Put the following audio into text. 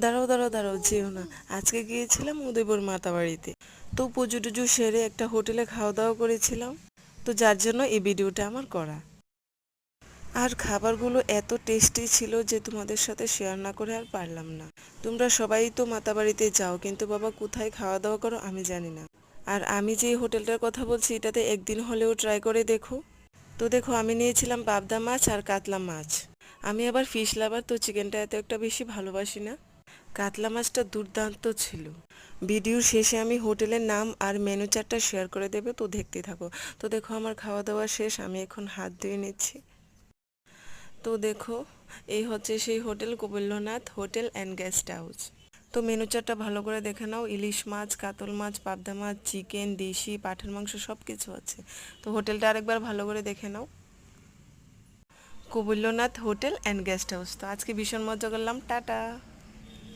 দাঁড়াও দাঁড়াও দাঁড়াও, যেও না। আজকে গিয়েছিলাম উদয়পুর মাতাবাড়িতে। তো পুজো টুজো সেরে একটা হোটেলে খাওয়া দাওয়া করেছিলাম। তো যার জন্য এই ভিডিওটা আমার করা। আর খাবারগুলো এত টেস্টি ছিল যে তোমাদের সাথে শেয়ার না করে আর পারলাম না। তোমরা সবাই তো মাতাবাড়িতে যাও, কিন্তু বাবা কোথায় খাওয়া দাওয়া করো আমি জানি না। আর আমি যে হোটেলটার কথা বলছি এটাতে একদিন হলেও ট্রাই করে দেখো। তো দেখো, আমি নিয়েছিলাম পাবদা মাছ আর কাতলা মাছ। আমি আবার ফিশ লাভার, তো চিকেনটা এত একটা বেশি ভালোবাসি না। কাতলা মাছটা দুর্দান্ত ছিল। ভিডিওর শেষে আমি হোটেলের নাম আর মেনু চার্টটা শেয়ার করে দেবে, তো দেখতে থাকো। তো দেখো, আমার খাওয়া দাওয়া শেষ, আমি এখন হাত ধুয়ে নিচ্ছি। তো দেখো, এই হচ্ছে সেই hotel, Kapilnath hotel and guest house. তো মেনু চার্টটা ভালো করে দেখে নাও। ইলিশ মাছ, কাতল মাছ, পাবদা মাছ, চিকেন, দেশি পাঠার মাংস সব কিছু আছে। তো হোটেলটা আরেকবার ভালো করে দেখে নাও। কপিলনাথ হোটেল অ্যান্ড গেস্ট হাউস। তো আজকে ভীষণ মজা করলাম। টাটা।